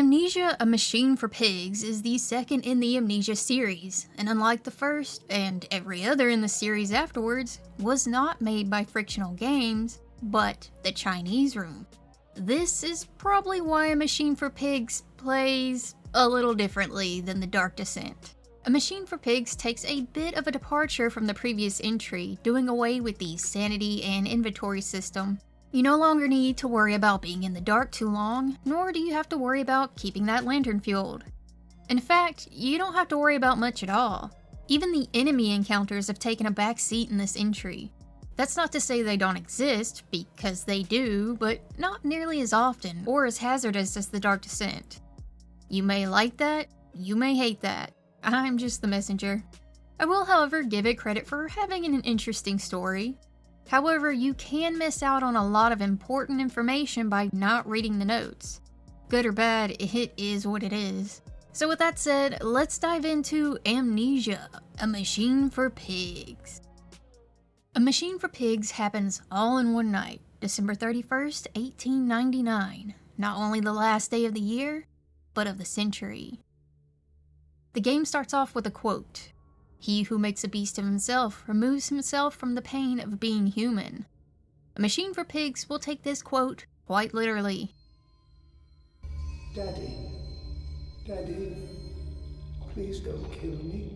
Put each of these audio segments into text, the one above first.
Amnesia, A Machine for Pigs is the second in the Amnesia series, and unlike the first, and every other in the series afterwards, was not made by Frictional Games, but the Chinese Room. This is probably why A Machine for Pigs plays a little differently than The Dark Descent. A Machine for Pigs takes a bit of a departure from the previous entry, doing away with the sanity and inventory system. You no longer need to worry about being in the dark too long, nor do you have to worry about keeping that lantern fueled. In fact, you don't have to worry about much at all. Even the enemy encounters have taken a back seat in this entry. That's not to say they don't exist, because they do, but not nearly as often or as hazardous as the Dark Descent. You may like that, you may hate that. I'm just the messenger. I will, however, give it credit for having an interesting story. However, you can miss out on a lot of important information by not reading the notes. Good or bad, it is what it is. So with that said, let's dive into Amnesia, A Machine for Pigs. A Machine for Pigs happens all in one night, December 31st, 1899. Not only the last day of the year, but of the century. The game starts off with a quote. He who makes a beast of himself removes himself from the pain of being human. A Machine for Pigs will take this quote quite literally. Daddy, please don't kill me.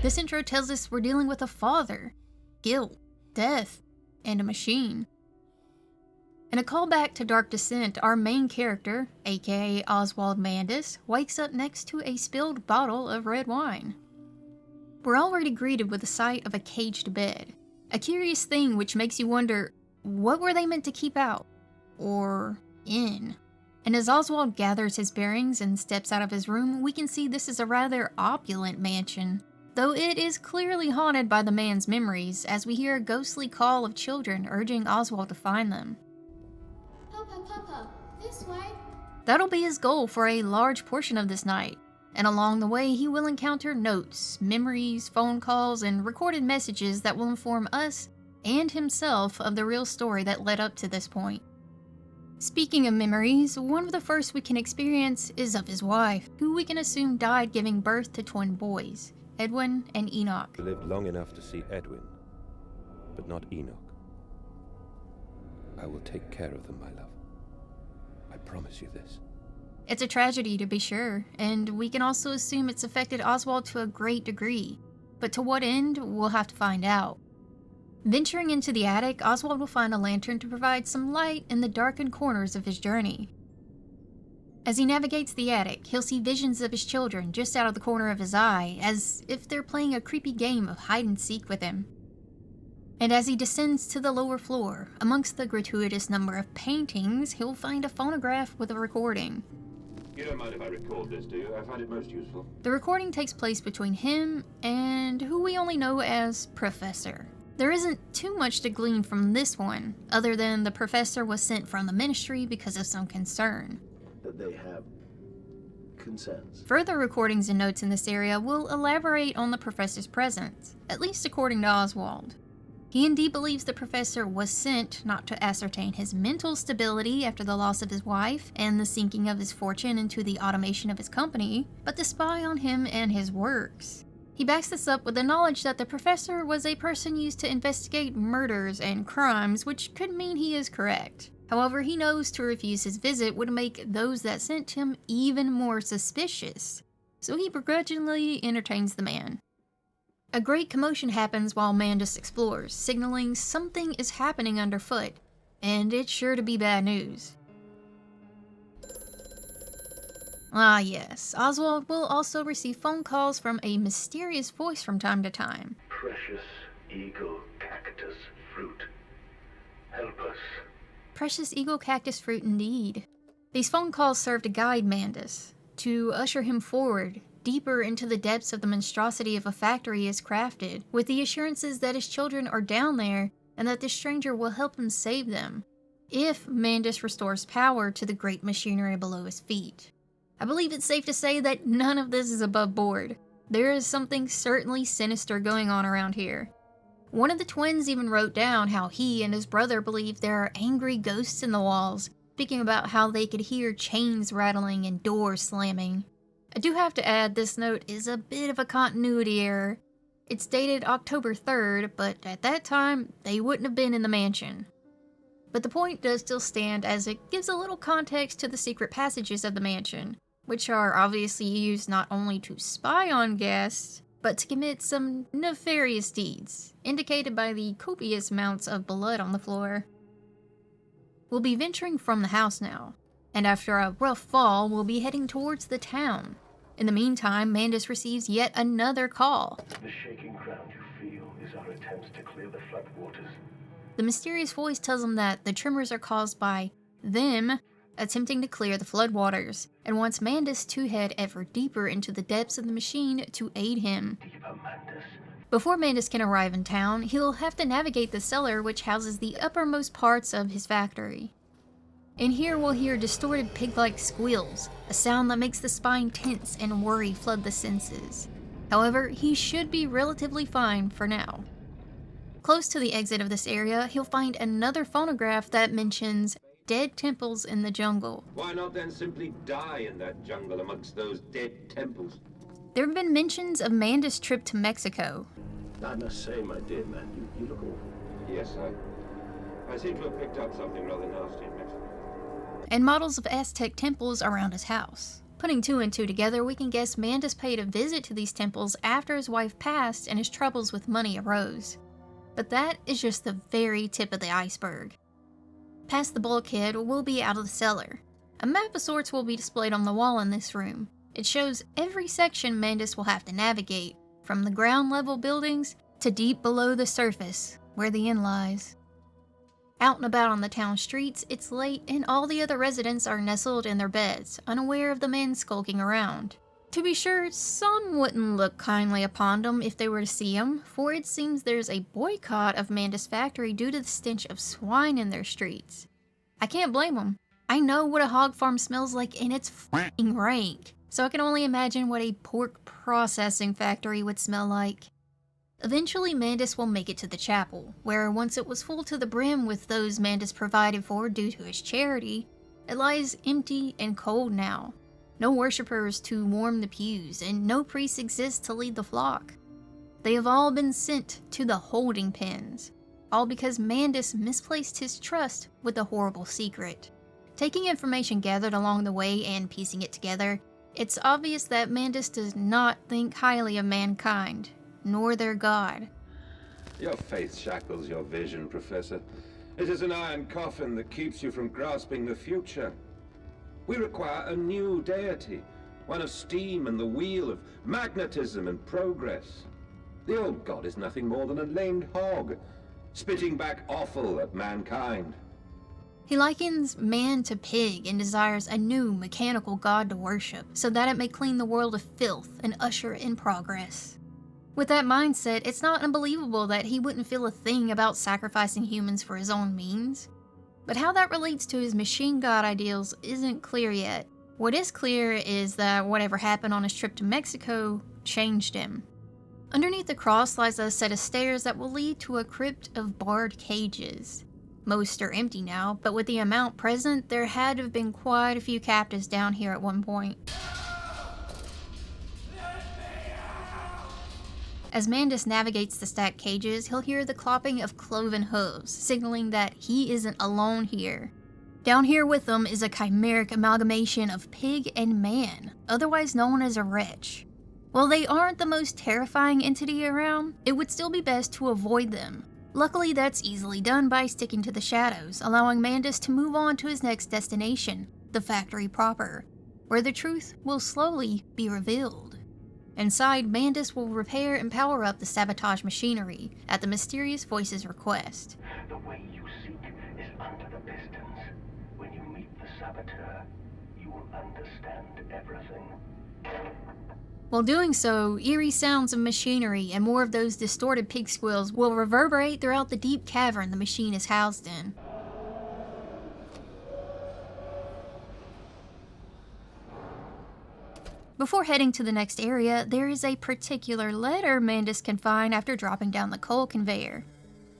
This intro tells us we're dealing with a father, guilt, death, and a machine. In a callback to Dark Descent, our main character, aka Oswald Mandus, wakes up next to a spilled bottle of red wine. We're already greeted with the sight of a caged bed, a curious thing which makes you wonder, what were they meant to keep out? Or in? And as Oswald gathers his bearings and steps out of his room, we can see this is a rather opulent mansion. Though it is clearly haunted by the man's memories, as we hear a ghostly call of children urging Oswald to find them. Papa, this way. That'll be his goal for a large portion of this night, and along the way he will encounter notes, memories, phone calls, and recorded messages that will inform us and himself of the real story that led up to this point. Speaking of memories, one of the first we can experience is of his wife, who we can assume died giving birth to twin boys, Edwin and Enoch. I lived long enough to see Edwin, but not Enoch. I will take care of them, my love. I promise you this. It's a tragedy to be sure, and we can also assume it's affected Oswald to a great degree. But to what end, we'll have to find out. Venturing into the attic, Oswald will find a lantern to provide some light in the darkened corners of his journey. As he navigates the attic, he'll see visions of his children just out of the corner of his eye, as if they're playing a creepy game of hide-and-seek with him. And as he descends to the lower floor, amongst the gratuitous number of paintings, he'll find a phonograph with a recording. You don't mind if I record this, do you? I find it most useful. The recording takes place between him and who we only know as Professor. There isn't too much to glean from this one, other than the Professor was sent from the Ministry because of some concern. That they have concerns. Further recordings and notes in this area will elaborate on the Professor's presence, at least according to Oswald. He indeed believes the Professor was sent not to ascertain his mental stability after the loss of his wife and the sinking of his fortune into the automation of his company, but to spy on him and his works. He backs this up with the knowledge that the Professor was a person used to investigate murders and crimes, which could mean he is correct. However, he knows to refuse his visit would make those that sent him even more suspicious, so he begrudgingly entertains the man. A great commotion happens while Mandus explores, signaling something is happening underfoot, and it's sure to be bad news. Ah yes, Oswald will also receive phone calls from a mysterious voice from time to time. Precious eagle cactus fruit, help us. Precious eagle cactus fruit indeed. These phone calls serve to guide Mandus, to usher him forward, deeper into the depths of the monstrosity of a factory he has crafted, with the assurances that his children are down there and that the stranger will help him save them if Mandus restores power to the great machinery below his feet. I believe it's safe to say that none of this is above board. There is something certainly sinister going on around here. One of the twins even wrote down how he and his brother believe there are angry ghosts in the walls, speaking about how they could hear chains rattling and doors slamming. I do have to add, this note is a bit of a continuity error. It's dated October 3rd, but at that time, they wouldn't have been in the mansion. But the point does still stand, as it gives a little context to the secret passages of the mansion, which are obviously used not only to spy on guests, but to commit some nefarious deeds, indicated by the copious amounts of blood on the floor. We'll be venturing from the house now, and after a rough fall, we'll be heading towards the town. In the meantime, Mandus receives yet another call. The shaking ground you feel is our attempts to clear the floodwaters. The mysterious voice tells him that the tremors are caused by them attempting to clear the floodwaters, and wants Mandus to head ever deeper into the depths of the machine to aid him. Deeper, Mandus. Before Mandus can arrive in town, he'll have to navigate the cellar which houses the uppermost parts of his factory. In here we'll hear distorted pig-like squeals, a sound that makes the spine tense and worry flood the senses. However, he should be relatively fine for now. Close to the exit of this area, he'll find another phonograph that mentions dead temples in the jungle. Why not then simply die in that jungle amongst those dead temples? There have been mentions of Mandus' trip to Mexico. I must say, my dear man, you look awful. Yes, I seem to have picked up something rather nasty in Mexico. And models of Aztec temples around his house. Putting two and two together, we can guess Mandus paid a visit to these temples after his wife passed and his troubles with money arose. But that is just the very tip of the iceberg. Past the bulkhead, we'll be out of the cellar. A map of sorts will be displayed on the wall in this room. It shows every section Mandus will have to navigate, from the ground level buildings to deep below the surface, where the inn lies. Out and about on the town streets, it's late and all the other residents are nestled in their beds, unaware of the men skulking around. To be sure, some wouldn't look kindly upon them if they were to see him, for it seems there's a boycott of Mandus' factory due to the stench of swine in their streets. I can't blame them. I know what a hog farm smells like and it's f***ing rank, so I can only imagine what a pork processing factory would smell like. Eventually Mandus will make it to the chapel, where once it was full to the brim with those Mandus provided for due to his charity, it lies empty and cold now. No worshippers to warm the pews, and no priests exist to lead the flock. They have all been sent to the holding pens, all because Mandus misplaced his trust with a horrible secret. Taking information gathered along the way and piecing it together, it's obvious that Mandus does not think highly of mankind, nor their god. Your faith shackles your vision, Professor. It is an iron coffin that keeps you from grasping the future. We require a new deity, one of steam and the wheel, of magnetism and progress. The old god is nothing more than a lamed hog, spitting back offal at mankind. He likens man to pig and desires a new mechanical god to worship, so that it may clean the world of filth and usher in progress. With that mindset, it's not unbelievable that he wouldn't feel a thing about sacrificing humans for his own means. But how that relates to his machine god ideals isn't clear yet. What is clear is that whatever happened on his trip to Mexico changed him. Underneath the cross lies a set of stairs that will lead to a crypt of barred cages. Most are empty now, but with the amount present, there had to have been quite a few captives down here at one point. As Mandus navigates the stacked cages, he'll hear the clopping of cloven hooves, signaling that he isn't alone here. Down here with him is a chimeric amalgamation of pig and man, otherwise known as a wretch. While they aren't the most terrifying entity around, it would still be best to avoid them. Luckily, that's easily done by sticking to the shadows, allowing Mandus to move on to his next destination, the factory proper, where the truth will slowly be revealed. Inside, Mandus will repair and power up the sabotage machinery at the mysterious voice's request. The way you seek is under the pistons. When you meet the saboteur, you will understand everything. While doing so, eerie sounds of machinery and more of those distorted pig squeals will reverberate throughout the deep cavern the machine is housed in. Before heading to the next area, there is a particular letter Mandus can find after dropping down the coal conveyor.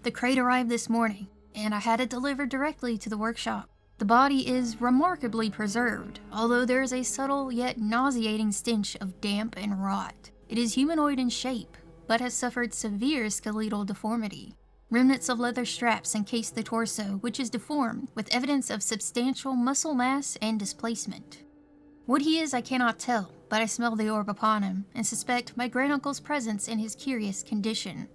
The crate arrived this morning, and I had it delivered directly to the workshop. The body is remarkably preserved, although there is a subtle yet nauseating stench of damp and rot. It is humanoid in shape, but has suffered severe skeletal deformity. Remnants of leather straps encase the torso, which is deformed, with evidence of substantial muscle mass and displacement. What he is I cannot tell, but I smell the orb upon him, and suspect my granduncle's presence in his curious condition.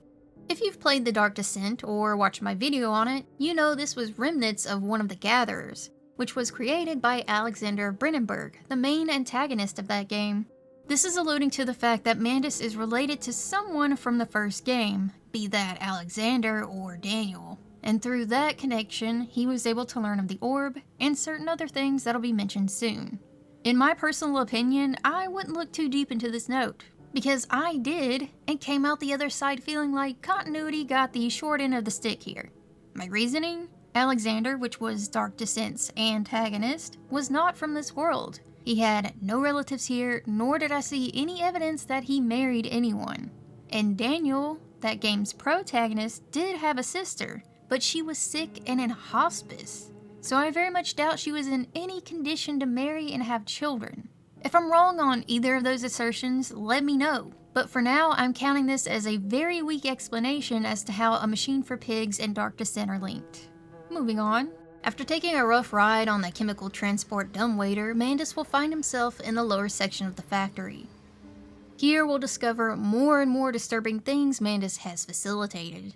If you've played The Dark Descent, or watched my video on it, you know this was remnants of one of the Gatherers, which was created by Alexander Brennenberg, the main antagonist of that game. This is alluding to the fact that Mandus is related to someone from the first game, be that Alexander or Daniel. And through that connection, he was able to learn of the orb, and certain other things that'll be mentioned soon. In my personal opinion, I wouldn't look too deep into this note, because I did, and came out the other side feeling like continuity got the short end of the stick here. My reasoning? Alexander, which was Dark Descent's antagonist, was not from this world. He had no relatives here, nor did I see any evidence that he married anyone. And Daniel, that game's protagonist, did have a sister, but she was sick and in hospice. So I very much doubt she was in any condition to marry and have children. If I'm wrong on either of those assertions, let me know. But for now, I'm counting this as a very weak explanation as to how A Machine for Pigs and Dark Descent are linked. Moving on. After taking a rough ride on the chemical transport dumbwaiter, Mandus will find himself in the lower section of the factory. Here we'll discover more and more disturbing things Mandus has facilitated.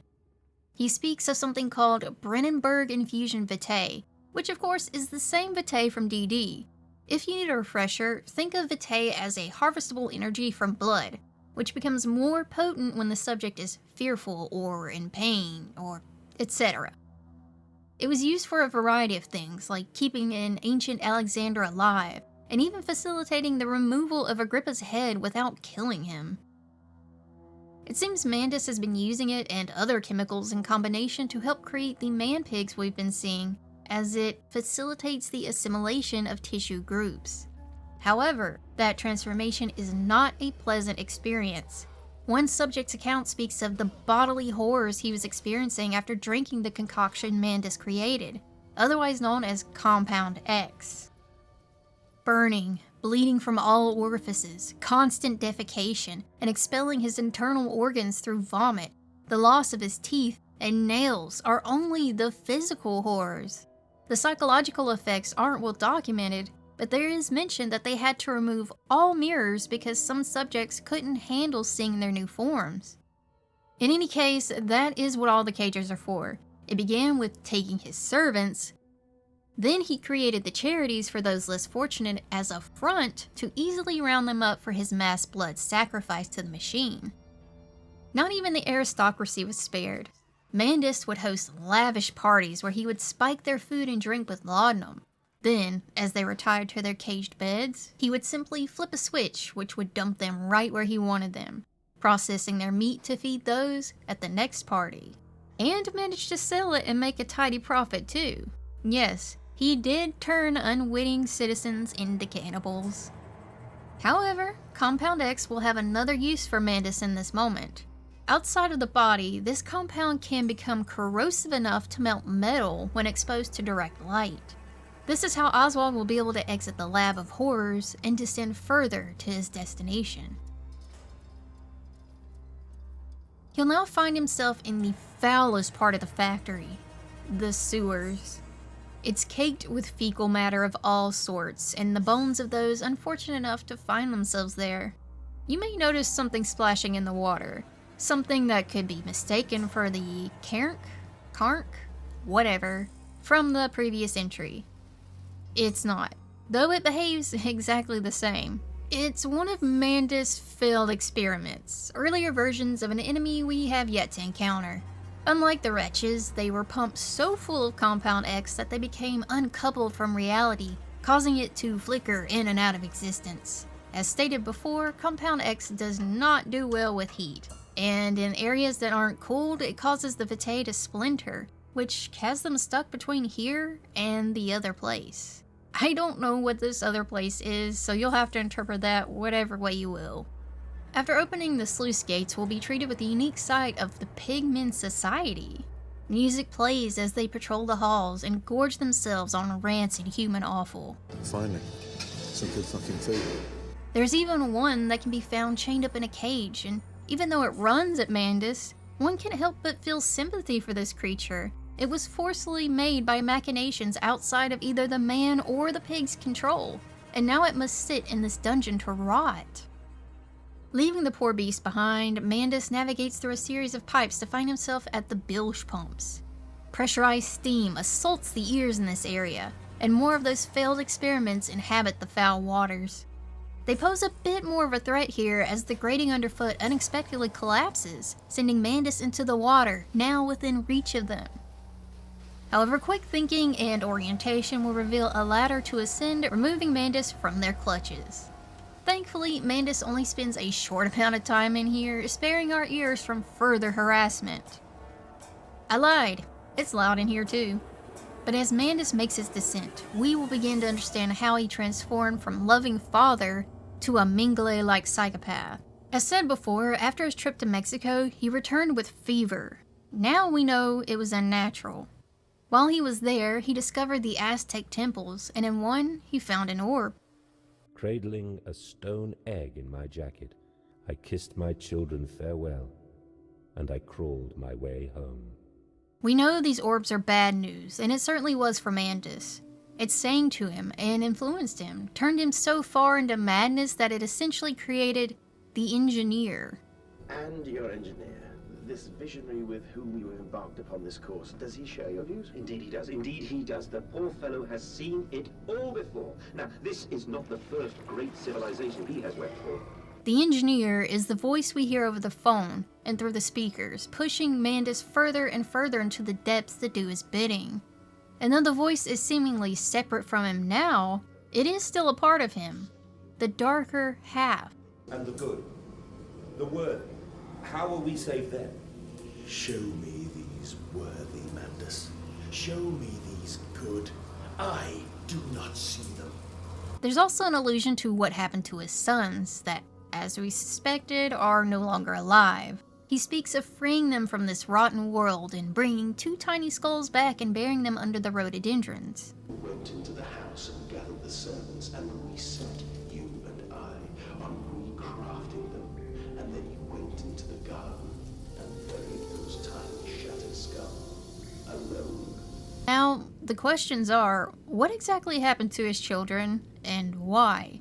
He speaks of something called Brennenberg infusion vitae, which of course is the same vitae from DD. If you need a refresher, think of vitae as a harvestable energy from blood, which becomes more potent when the subject is fearful or in pain, or etc. It was used for a variety of things, like keeping an ancient Alexander alive, and even facilitating the removal of Agrippa's head without killing him. It seems Mandus has been using it and other chemicals in combination to help create the man-pigs we've been seeing, as it facilitates the assimilation of tissue groups. However, that transformation is not a pleasant experience. One subject's account speaks of the bodily horrors he was experiencing after drinking the concoction Mandus created, otherwise known as Compound X. Burning, bleeding from all orifices, constant defecation, and expelling his internal organs through vomit, the loss of his teeth and nails are only the physical horrors. The psychological effects aren't well documented, but there is mention that they had to remove all mirrors because some subjects couldn't handle seeing their new forms. In any case, that is what all the cages are for. It began with taking his servants, then he created the charities for those less fortunate as a front to easily round them up for his mass blood sacrifice to the machine. Not even the aristocracy was spared. Mandus would host lavish parties where he would spike their food and drink with laudanum. Then, as they retired to their caged beds, he would simply flip a switch which would dump them right where he wanted them, processing their meat to feed those at the next party. And managed to sell it and make a tidy profit too. Yes, he did turn unwitting citizens into cannibals. However, Compound X will have another use for Mandus in this moment. Outside of the body, this compound can become corrosive enough to melt metal when exposed to direct light. This is how Oswald will be able to exit the lab of horrors and descend further to his destination. He'll now find himself in the foulest part of the factory, the sewers. It's caked with fecal matter of all sorts, and the bones of those unfortunate enough to find themselves there. You may notice something splashing in the water, something that could be mistaken for the Kark, whatever, from the previous entry. It's not, though it behaves exactly the same. It's one of Mandus' failed experiments, earlier versions of an enemy we have yet to encounter. Unlike the wretches, they were pumped so full of Compound X that they became uncoupled from reality, causing it to flicker in and out of existence. As stated before, Compound X does not do well with heat, and in areas that aren't cooled, it causes the vitae to splinter, which has them stuck between here and the other place. I don't know what this other place is, so you'll have to interpret that whatever way you will. After opening the sluice gates, we'll be treated with the unique sight of the Pigmen Society. Music plays as they patrol the halls and gorge themselves on rancid human offal. Finally, some good fucking food. There's even one that can be found chained up in a cage, and even though it runs at Mandus, one can't help but feel sympathy for this creature. It was forcibly made by machinations outside of either the man or the pig's control, and now it must sit in this dungeon to rot. Leaving the poor beast behind, Mandus navigates through a series of pipes to find himself at the bilge pumps. Pressurized steam assaults the ears in this area, and more of those failed experiments inhabit the foul waters. They pose a bit more of a threat here as the grating underfoot unexpectedly collapses, sending Mandus into the water, now within reach of them. However, quick thinking and orientation will reveal a ladder to ascend, removing Mandus from their clutches. Thankfully, Mandus only spends a short amount of time in here, sparing our ears from further harassment. I lied. It's loud in here too. But as Mandus makes his descent, we will begin to understand how he transformed from loving father to a Mengele-like psychopath. As said before, after his trip to Mexico, he returned with fever. Now we know it was unnatural. While he was there, he discovered the Aztec temples, and in one, he found an orb. Cradling a stone egg in my jacket, I kissed my children farewell, and I crawled my way home. We know these orbs are bad news, and it certainly was for Mandus. It sang to him and influenced him, turned him so far into madness that it essentially created the Engineer. And your engineer, this visionary with whom you embarked upon this course, does he share your views? Indeed he does. Indeed he does. The poor fellow has seen it all before. Now, this is not the first great civilization he has wept for. The Engineer is the voice we hear over the phone and through the speakers, pushing Mandus further and further into the depths that do his bidding. And though the voice is seemingly separate from him now, it is still a part of him. The darker half. And the good, the worthy, how will we save them? Show me these worthy, Mandus. Show me these good. I do not see them. There's also an allusion to what happened to his sons that, as we suspected, are no longer alive. He speaks of freeing them from this rotten world and bringing 2 tiny skulls back and burying them under the rhododendrons. We went into the house and gathered the servants, and we set you and I on recrafting them. And then you went into the garden and buried those tiny shattered skulls alone. Now, the questions are, what exactly happened to his children, and why?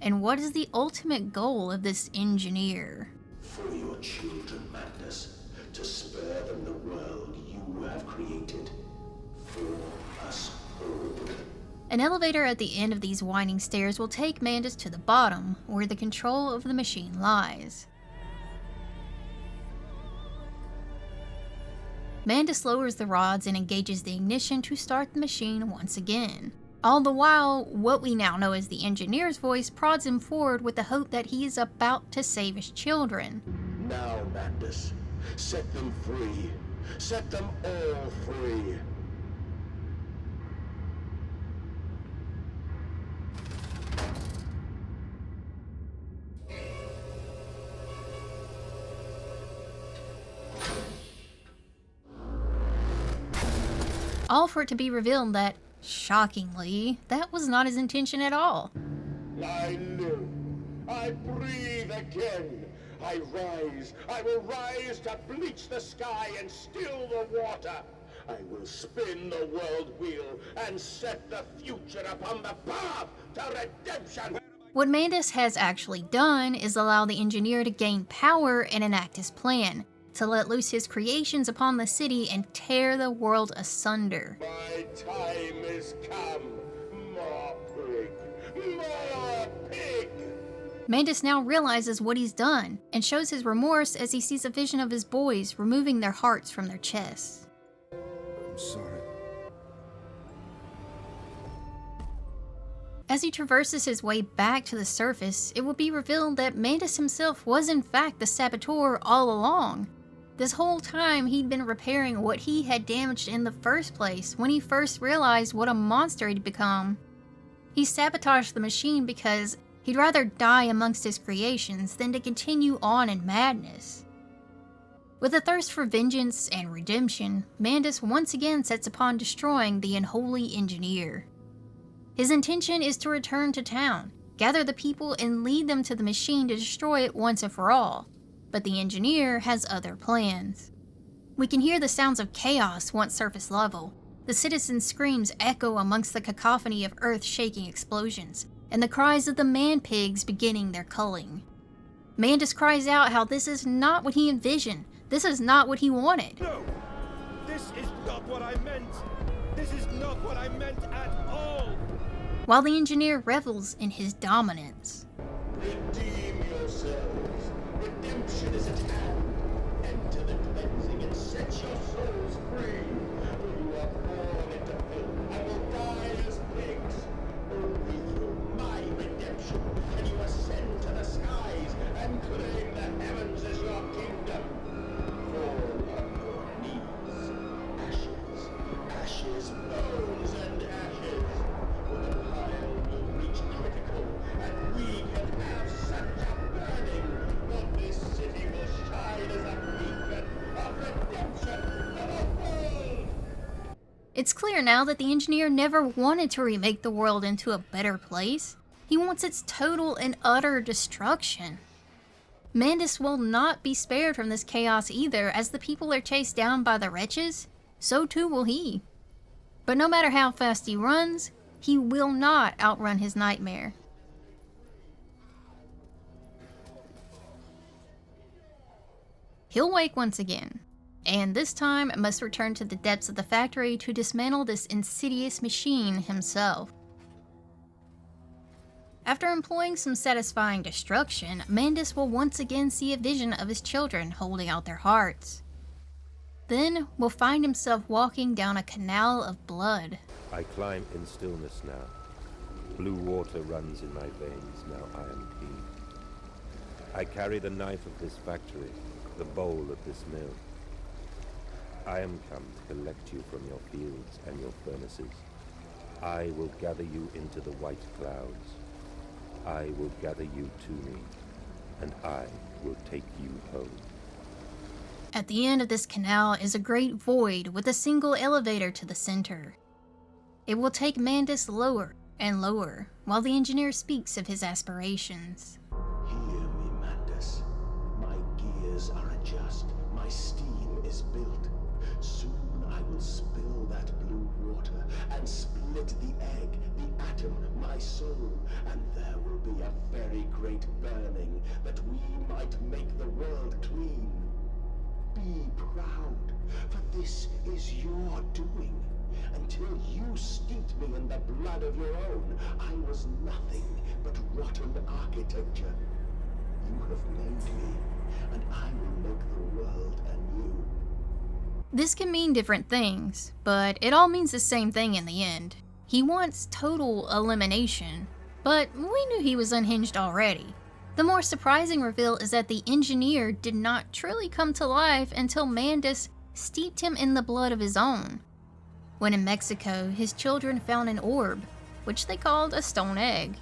And what is the ultimate goal of this Engineer? For your children, Mandus, to spare them the world you have created. For us all. An elevator at the end of these winding stairs will take Mandus to the bottom, where the control of the machine lies. Mandus lowers the rods and engages the ignition to start the machine once again. All the while, what we now know as the Engineer's voice prods him forward with the hope that he is about to save his children. Now, Mandus, set them free. Set them all free. All for it to be revealed that, shockingly, that was not his intention at all. I live. I breathe again. I rise. I will rise to bleach the sky and still the water. I will spin the world wheel and set the future upon the path to redemption. What Mandus has actually done is allow the Engineer to gain power and enact his plan, to let loose his creations upon the city and tear the world asunder. My time is come. More pig. More pig. Mandus now realizes what he's done, and shows his remorse as he sees a vision of his boys removing their hearts from their chests. I'm sorry. As he traverses his way back to the surface, it will be revealed that Mandus himself was in fact the saboteur all along. This whole time he'd been repairing what he had damaged in the first place when he first realized what a monster he'd become. He sabotaged the machine because he'd rather die amongst his creations than to continue on in madness. With a thirst for vengeance and redemption, Mandus once again sets upon destroying the unholy engineer. His intention is to return to town, gather the people and lead them to the machine to destroy it once and for all, but the engineer has other plans. We can hear the sounds of chaos once surface level. The citizens' screams echo amongst the cacophony of earth-shaking explosions, and the cries of the man-pigs beginning their culling. Mandus cries out how this is not what he envisioned, this is not what he wanted. No! This is not what I meant! This is not what I meant at all! While the engineer revels in his dominance. Redeem yourselves. Redemption is at hand. Enter the cleansing and set your souls free. For you are born into filth and will die as pigs. Only through my redemption can you ascend to the skies and claim the heavens as your kingdom. Fall on your knees. Ashes, ashes, bones and ashes. For the pile will reach critical, and we can have such a burning that this city will shine as a beacon of redemption for the world. It's clear now that the engineer never wanted to remake the world into a better place. He wants its total and utter destruction. Mandus will not be spared from this chaos either, as the people are chased down by the wretches, so too will he. But no matter how fast he runs, he will not outrun his nightmare. He'll wake once again, and this time must return to the depths of the factory to dismantle this insidious machine himself. After employing some satisfying destruction, Mandus will once again see a vision of his children holding out their hearts. Then will find himself walking down a canal of blood. I climb in stillness now. Blue water runs in my veins, now I am clean. I carry the knife of this factory, the bowl of this mill. I am come to collect you from your fields and your furnaces. I will gather you into the white clouds. I will gather you to me, and I will take you home. At the end of this canal is a great void with a single elevator to the center. It will take Mandus lower and lower, while the engineer speaks of his aspirations. Hear me, Mandus. My gears are adjust. My steam is built. Soon I will spill that blue water and split the egg, the atom, my soul, and there will be a very great burning that we might make the world clean. Be proud, for this is your doing. Until you steeped me in the blood of your own, I was nothing but rotten architecture. You have made me, and I will make the world anew. This can mean different things, but it all means the same thing in the end. He wants total elimination, but we knew he was unhinged already. The more surprising reveal is that the engineer did not truly come to life until Mandus steeped him in the blood of his own. When in Mexico, his children found an orb, which they called a stone egg.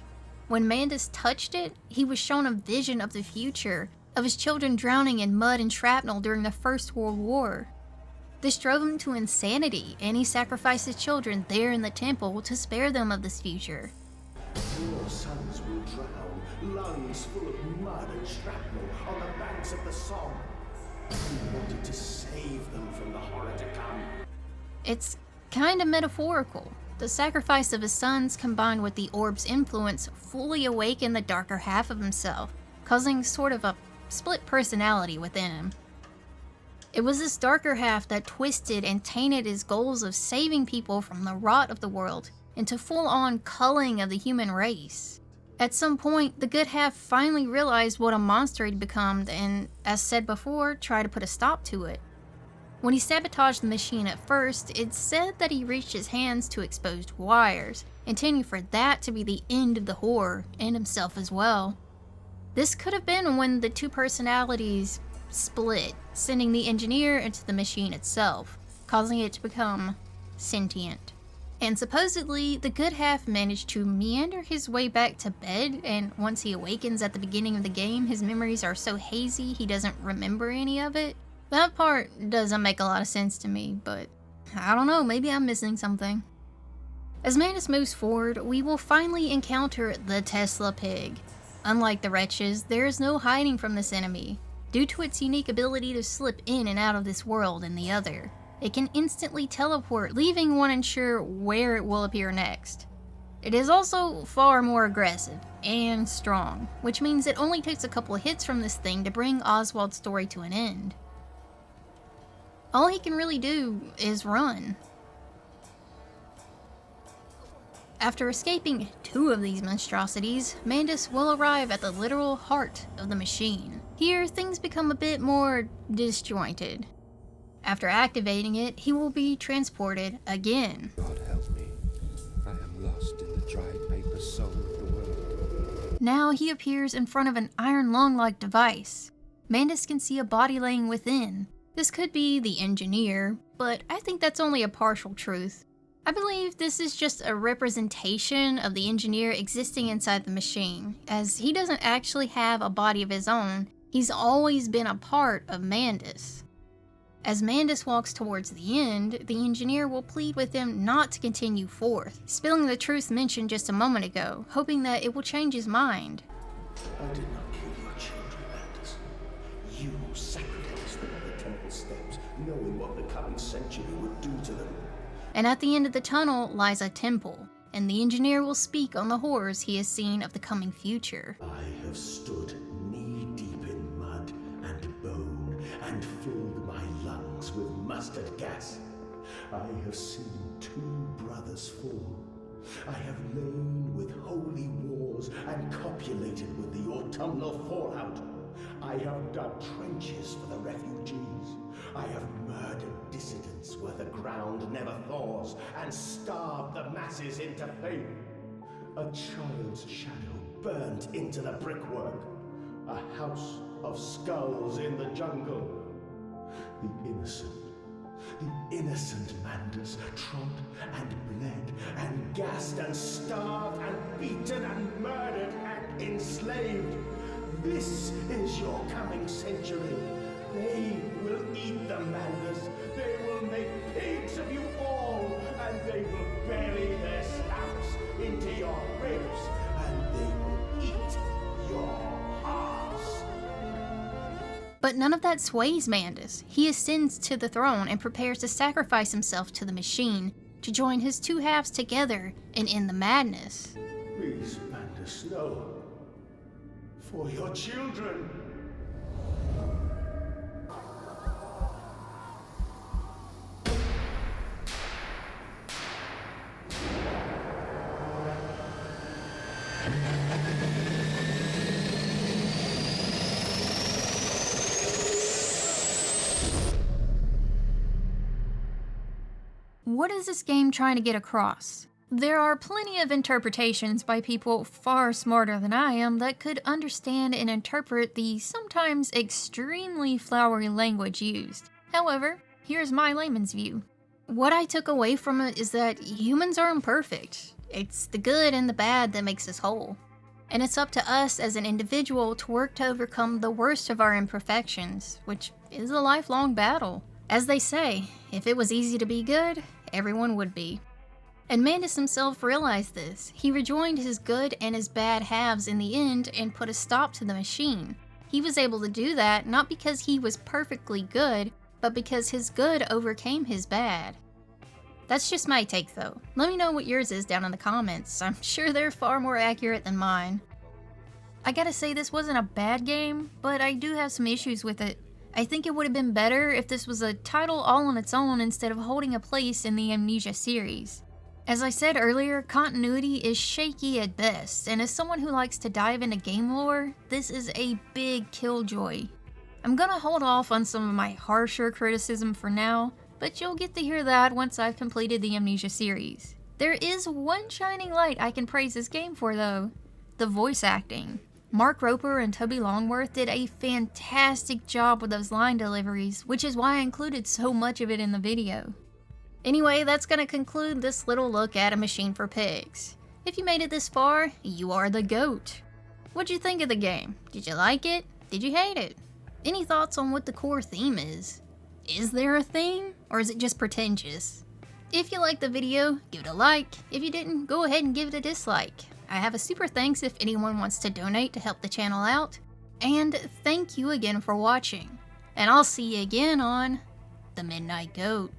When Mandus touched it, he was shown a vision of the future, of his children drowning in mud and shrapnel during the First World War. This drove him to insanity, and he sacrificed his children there in the temple to spare them of this future. Your sons will drown, lungs full of mud and shrapnel on the banks of the Somme. You wanted to save them from the horror to come. It's kind of metaphorical. The sacrifice of his sons combined with the orb's influence fully awakened the darker half of himself, causing sort of a split personality within him. It was this darker half that twisted and tainted his goals of saving people from the rot of the world into full-on culling of the human race. At some point, the good half finally realized what a monster he'd become and, as said before, tried to put a stop to it. When he sabotaged the machine at first, it's said that he reached his hands to exposed wires, intending for that to be the end of the horror and himself as well. This could have been when the two personalities split, sending the engineer into the machine itself, causing it to become sentient. And supposedly, the good half managed to meander his way back to bed, and once he awakens at the beginning of the game, his memories are so hazy he doesn't remember any of it. That part doesn't make a lot of sense to me, but I don't know, maybe I'm missing something. As Mandus moves forward, we will finally encounter the Tesla pig. Unlike the wretches, there is no hiding from this enemy. Due to its unique ability to slip in and out of this world and the other, it can instantly teleport, leaving one unsure where it will appear next. It is also far more aggressive and strong, which means it only takes a couple of hits from this thing to bring Oswald's story to an end. All he can really do is run. After escaping 2 of these monstrosities, Mandus will arrive at the literal heart of the machine. Here, things become a bit more disjointed. After activating it, he will be transported again. God help me. I am lost in the dried paper soul of the world. Now he appears in front of an iron lung-like device. Mandus can see a body laying within. This could be the engineer, but I think that's only a partial truth. I believe this is just a representation of the engineer existing inside the machine, as he doesn't actually have a body of his own. He's always been a part of Mandus. As Mandus walks towards the end, the engineer will plead with him not to continue forth, spilling the truth mentioned just a moment ago, hoping that it will change his mind. I did not kill your children, Mandus. You sacrificed them on the temple steps, knowing what the coming century would do to them. And at the end of the tunnel lies a temple, and the engineer will speak on the horrors he has seen of the coming future. I have stood knee-deep in mud and bone, and filled my lungs with mustard gas. I have seen 2 brothers fall. I have lain with holy wars and copulated with the autumnal fallout. I have dug trenches for the refugees. I have murdered dissidents where the ground never thaws, and starved the masses into faith. A child's shadow burnt into the brickwork. A house of skulls in the jungle. The innocent Mandus trod and bled and gassed and starved and beaten and murdered and enslaved. This is your coming century. They will eat the Mandus. They will make pigs of you all, and they will bury their snouts into your ribs, and they will eat your hearts. But none of that sways Mandus. He ascends to the throne and prepares to sacrifice himself to the machine to join his 2 halves together and end the madness. Please, Mandus, no. For your children. What is this game trying to get across? There are plenty of interpretations by people far smarter than I am that could understand and interpret the sometimes extremely flowery language used. However, here's my layman's view. What I took away from it is that humans are imperfect. It's the good and the bad that makes us whole. And it's up to us as an individual to work to overcome the worst of our imperfections, which is a lifelong battle. As they say, if it was easy to be good, everyone would be. And Mandus himself realized this. He rejoined his good and his bad halves in the end and put a stop to the machine. He was able to do that not because he was perfectly good, but because his good overcame his bad. That's just my take though. Let me know what yours is down in the comments. I'm sure they're far more accurate than mine. I gotta say this wasn't a bad game, but I do have some issues with it. I think it would have been better if this was a title all on its own instead of holding a place in the Amnesia series. As I said earlier, continuity is shaky at best, and as someone who likes to dive into game lore, this is a big killjoy. I'm gonna hold off on some of my harsher criticism for now, but you'll get to hear that once I've completed the Amnesia series. There is one shining light I can praise this game for though, the voice acting. Mark Roper and Toby Longworth did a fantastic job with those line deliveries, which is why I included so much of it in the video. Anyway, that's going to conclude this little look at A Machine for Pigs. If you made it this far, you are the GOAT. What'd you think of the game? Did you like it? Did you hate it? Any thoughts on what the core theme is? Is there a theme, or is it just pretentious? If you liked the video, give it a like. If you didn't, go ahead and give it a dislike. I have a super thanks if anyone wants to donate to help the channel out. And thank you again for watching. And I'll see you again on The Midnight Goat.